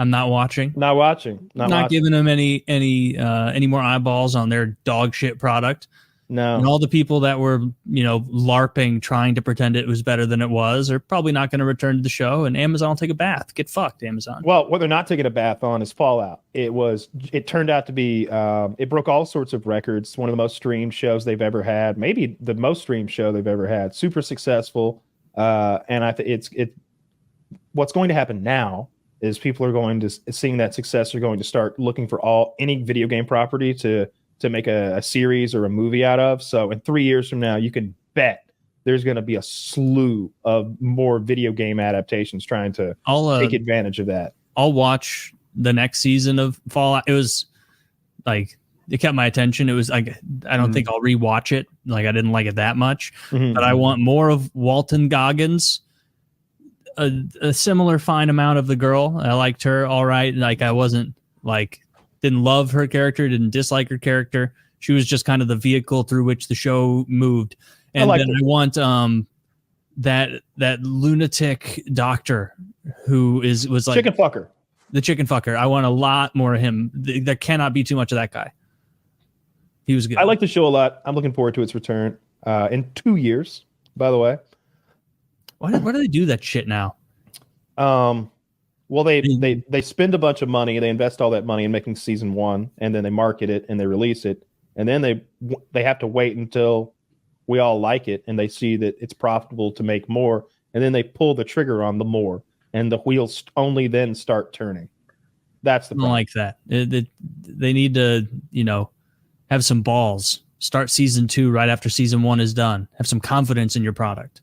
I'm not watching. Not watching. Not giving them any more eyeballs on their dog shit product. No. And all the people that were, LARPing, trying to pretend it was better than it was, are probably not going to return to the show. And Amazon will take a bath. Get fucked, Amazon. Well, what they're not taking a bath on is Fallout. It turned out to be, it broke all sorts of records. One of the most streamed shows they've ever had, maybe the most streamed show they've ever had. Super successful. And I think what's going to happen now is people are going to, seeing that success, are going to start looking for any video game property to make a series or a movie out of. So in 3 years from now, you can bet there's going to be a slew of more video game adaptations trying to take advantage of that. I'll watch the next season of Fallout. It was like, it kept my attention. It was like, I don't think I'll rewatch it. Like, I didn't like it that much, but I want more of Walton Goggins. A similar fine amount of the girl. I liked her all right. Like, I wasn't like, didn't love her character, didn't dislike her character. She was just kind of the vehicle through which the show moved. And I want that lunatic doctor who was like chicken fucker. The chicken fucker. I want a lot more of him. There cannot be too much of that guy. He was good. I like the show a lot. I'm looking forward to its return in 2 years, by the way. Why do they do that shit now? Well, they spend a bunch of money. They invest all that money in making season 1, and then they market it and they release it, and then they have to wait until we all like it and they see that it's profitable to make more, and then they pull the trigger on the more, and the wheels only then start turning. That's the problem. I don't like that. They need to, have some balls. Start season 2 right after season 1 is done. Have some confidence in your product.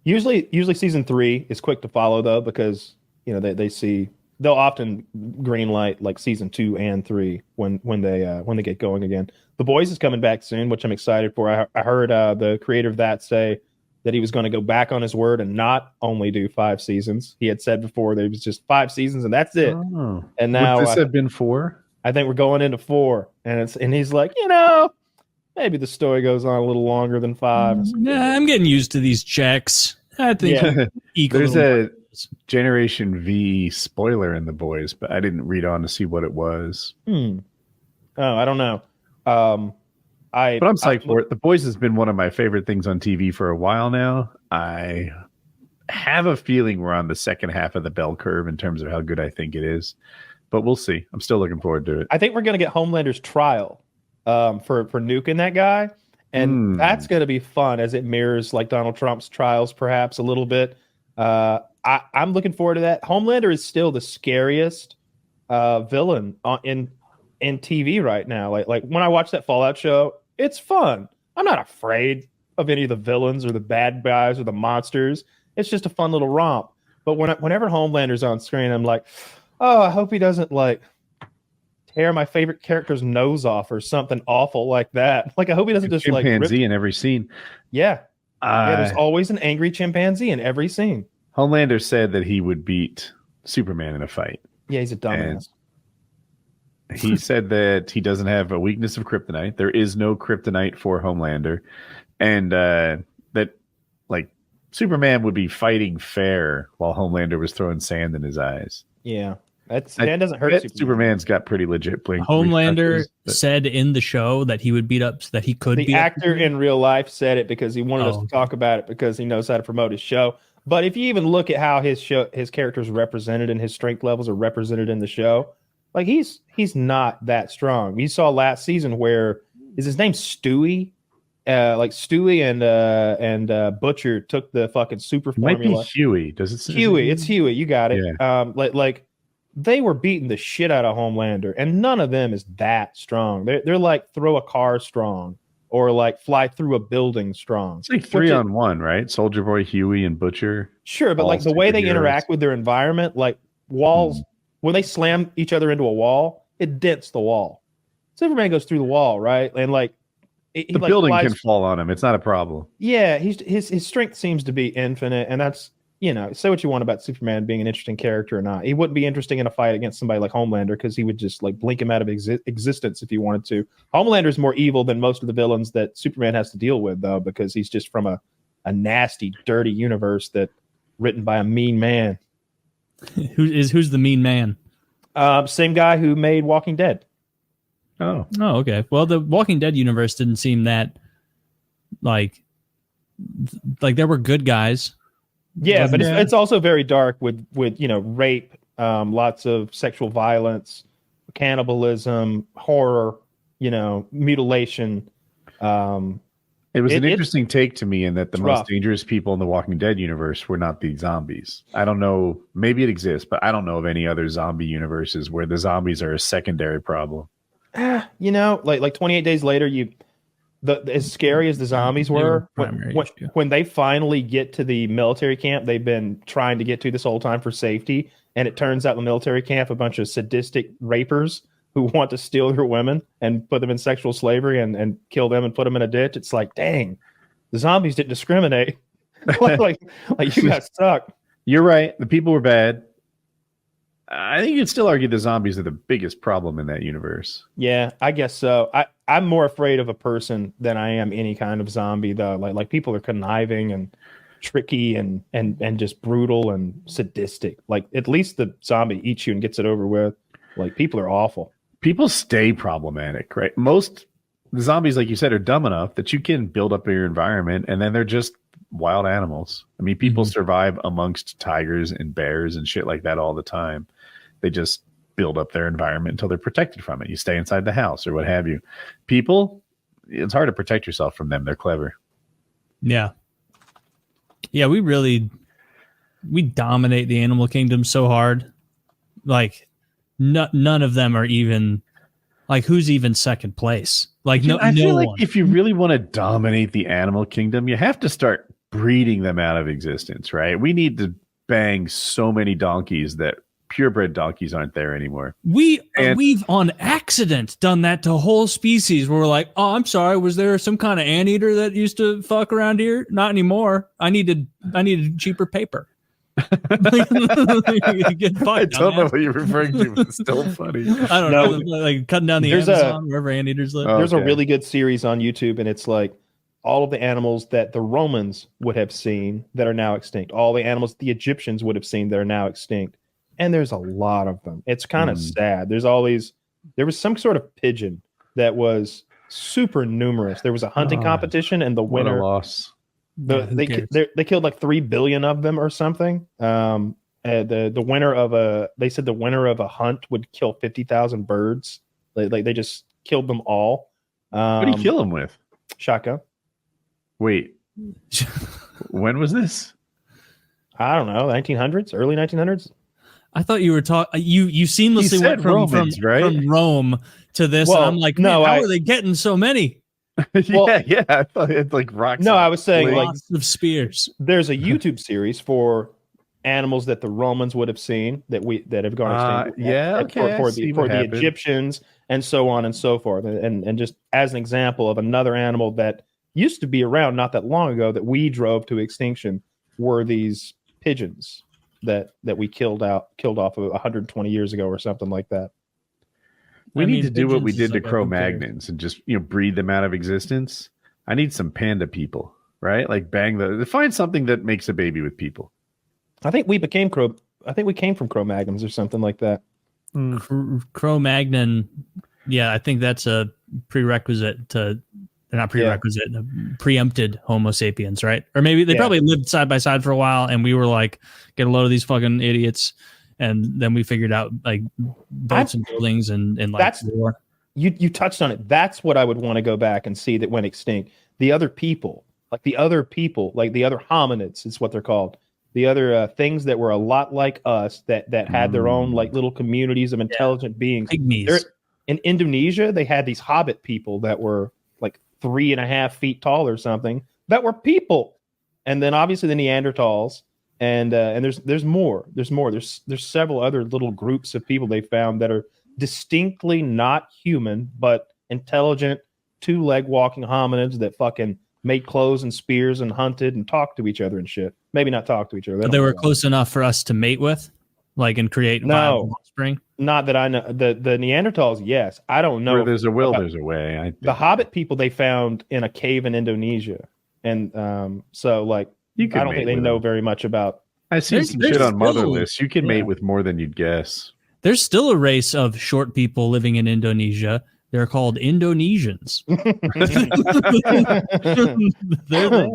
Usually season 3 is quick to follow though, because they'll often green light like season 2 and 3 when they get going again. The Boys is coming back soon, which I'm excited for. I heard the creator of that say that he was going to go back on his word and not only do 5 seasons. He had said before that it was just 5 seasons and that's it. Oh. And now would this have been 4? I think we're going into 4, and he's like, maybe the story goes on a little longer than 5. Yeah, I'm getting used to these checks. I think there's a Generation V spoiler in The Boys, but I didn't read on to see what it was. Oh, I don't know. But I'm psyched for it. The Boys has been one of my favorite things on TV for a while now. I have a feeling we're on the second half of the bell curve in terms of how good I think it is, but we'll see. I'm still looking forward to it. I think we're going to get Homelander's trial for nuking that guy. And that's going to be fun as it mirrors like Donald Trump's trials, perhaps a little bit. I'm looking forward to that. Homelander is still the scariest villain in TV right now. Like when I watch that Fallout show, it's fun. I'm not afraid of any of the villains or the bad guys or the monsters. It's just a fun little romp. But whenever Homelander's on screen, I'm like, oh, I hope he doesn't like tear my favorite character's nose off or something awful like that. Like I hope he doesn't just like chimpanzee in every scene. Yeah. There's always an angry chimpanzee in every scene. Homelander said that he would beat Superman in a fight. Yeah, he's a dumbass. He said that he doesn't have a weakness of kryptonite. There is no kryptonite for Homelander. And that like Superman would be fighting fair while Homelander was throwing sand in his eyes. Yeah. That doesn't hurt Superman. Superman's got pretty legit blink. Homelander said in the show that he would beat up, that he could beat up. The actor in real life said it because he wanted us to talk about it because he knows how to promote his show. But if you even look at how his character's represented and his strength levels are represented in the show, like he's not that strong. We saw last season where is his name Stewie? Like Stewie and Butcher took the fucking super formula. Might be Huey. Does it say Huey? It's Huey. You got it. Yeah. Like they were beating the shit out of Homelander, and none of them is that strong. They're like throw a car strong or like fly through a building strong. It's like 3-on-1, right? Soldier Boy, Huey, and Butcher. Sure, but like the way they interact with their environment, like walls, when they slam each other into a wall, it dents the wall. Superman goes through the wall, right? And like the building can fall on him. It's not a problem. Yeah, his strength seems to be infinite, and that's, say what you want about Superman being an interesting character or not. He wouldn't be interesting in a fight against somebody like Homelander because he would just like blink him out of existence if he wanted to. Homelander is more evil than most of the villains that Superman has to deal with, though, because he's just from a nasty, dirty universe that written by a mean man. Who's the mean man? Same guy who made Walking Dead. Oh, Oh, okay. Well, the Walking Dead universe didn't seem that like there were good guys. Yeah, but Yeah. it's also very dark with rape, lots of sexual violence, cannibalism, horror, mutilation. it was an It's interesting take to me in that the most rough. dangerous people in the Walking Dead universe were not the zombies. I don't know. Maybe it exists, but I don't know of any other zombie universes where the zombies are a secondary problem. Like 28 days later, as scary as the zombies They were were, primary when, issue. when they finally get to the military camp they've been trying to get to this whole time for safety, and it turns out the military camp a bunch of sadistic rapers who want to steal your women and put them in sexual slavery and kill them and put them in a ditch. It's like, dang, the zombies didn't discriminate. like you guys suck. You're right. The people were bad. I think you'd still argue the zombies are the biggest problem in that universe. Yeah, I guess so. I'm more afraid of a person than I am any kind of zombie, though. Like people are conniving and tricky and just brutal and sadistic. Like at least the zombie eats you and gets it over with. Like people are awful. People stay problematic, right? Most the zombies, like you said, are dumb enough that you can build up your environment, and then they're just wild animals. I mean, people survive amongst tigers and bears and shit like that all the time. They just build up their environment until they're protected from it. You stay inside the house or what have you. People, it's hard to protect yourself from them. They're clever. Yeah. Yeah, we dominate the animal kingdom so hard. Like none of them are even like who's even second place. Like I feel like one. if you really want to dominate the animal kingdom, you have to start breeding them out of existence, right? We need to bang so many donkeys that purebred donkeys aren't there anymore. We've on accident done that to whole species where we're like, oh, I'm sorry, was there some kind of anteater that used to fuck around here? Not anymore. I needed cheaper paper. Get I fucked, don't know dumbass. what you're referring to, but it's still funny. I don't No. know, like cutting down the There's Amazon wherever anteaters live. Oh. There's a Okay. really good series on YouTube, and it's like all of the animals that the Romans would have seen that are now extinct, all the animals the Egyptians would have seen that are now extinct. And there's a lot of them. It's kind of sad. There was some sort of pigeon that was super numerous. There was a hunting competition, and the What a winner, loss. they killed like 3 billion of them or something. The winner of they said the winner of a hunt would kill 50,000 birds. They just killed them all. What do you kill them with? Shotgun. Wait, when was this? I don't know, 1900s, early 1900s. I thought you were talking. You seamlessly said went from Romans, right? from Rome to this, Well, and I'm like, no, man, how I- are they getting so many? yeah. I thought it's like rocks. No, I was saying like Lots of spears. there's a YouTube series for animals that the Romans would have seen that have gone extinct. yeah, And okay, I for see the what happened. Egyptians and so on and so forth. And just as an example of another animal that used to be around not that long ago that we drove to extinction were these pigeons that we killed off of 120 years ago or something like that. We need to do what we pigeons did is to like, Cro-Magnons and just breed them out of existence. I need some panda people, right? Like find something that makes a baby with people. I think we came from Cro-Magnons or something like that. Cro-Magnon. Yeah, I think that's a prerequisite to. Not prerequisite, preempted Homo sapiens, right? Or maybe they probably lived side by side for a while, and we were like, get a load of these fucking idiots, and then we figured out like boats and buildings and like That's- war. You touched on it. That's what I would want to go back and see that went extinct. The other people, like the other hominids, is what they're called. The other things that were a lot like us that had their own like little communities of intelligent beings. Pygmies. In Indonesia, they had these hobbit people that were like 3.5 feet tall or something that were people. And then obviously the Neanderthals and there's more. There's several other little groups of people they found that are distinctly not human, but intelligent 2-leg walking hominids that fucking made clothes and spears and hunted and talked to each other and shit. Maybe not talk to each other. But they were close enough for us to mate with, like, and create viable offspring. Not that I know. The Neanderthals, yes. I don't know. Where there's a will, about- there's a way. The Hobbit people they found in a cave in Indonesia, and so like You could I don't mate think they with know them. very much about. I see There's- some there's shit on still- Motherless. You can yeah. mate with more than you'd guess. There's still a race of short people living in Indonesia. They're called Indonesians. They're there.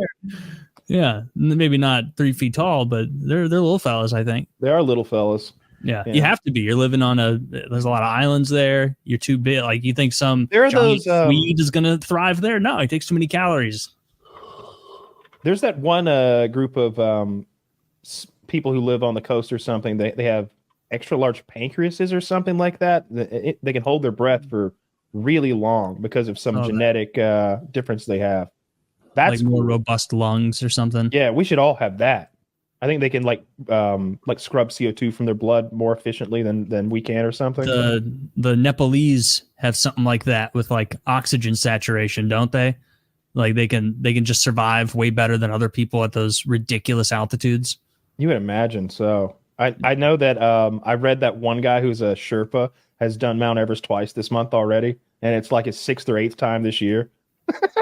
Yeah, maybe not 3 feet tall, but they're little fellas, I think. They are little fellas. Yeah, you have to be. You're living on there's a lot of islands there. You're too big. Like, you think some There are giant those, Swede is going to thrive there? No, it takes too many calories. There's that one group of people who live on the coast or something. They have extra large pancreases or something like that. They can hold their breath for really long because of some genetic difference they have. That's like more cool. robust lungs or something. Yeah, we should all have that. I think they can like scrub CO2 from their blood more efficiently than we can or something. The Nepalese have something like that with like oxygen saturation, don't they? Like they can just survive way better than other people at those ridiculous altitudes. You would imagine so. I know that I read that one guy who's a Sherpa has done Mount Everest twice this month already, and it's like his 6th or 8th time this year.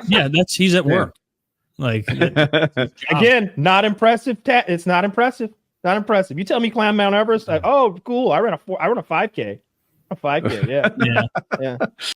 Yeah, he's at work. Like again, not impressive. It's not impressive. Not impressive. You tell me climb Mount Everest. Oh, cool. I run a 5K. A 5K. Yeah. Yeah.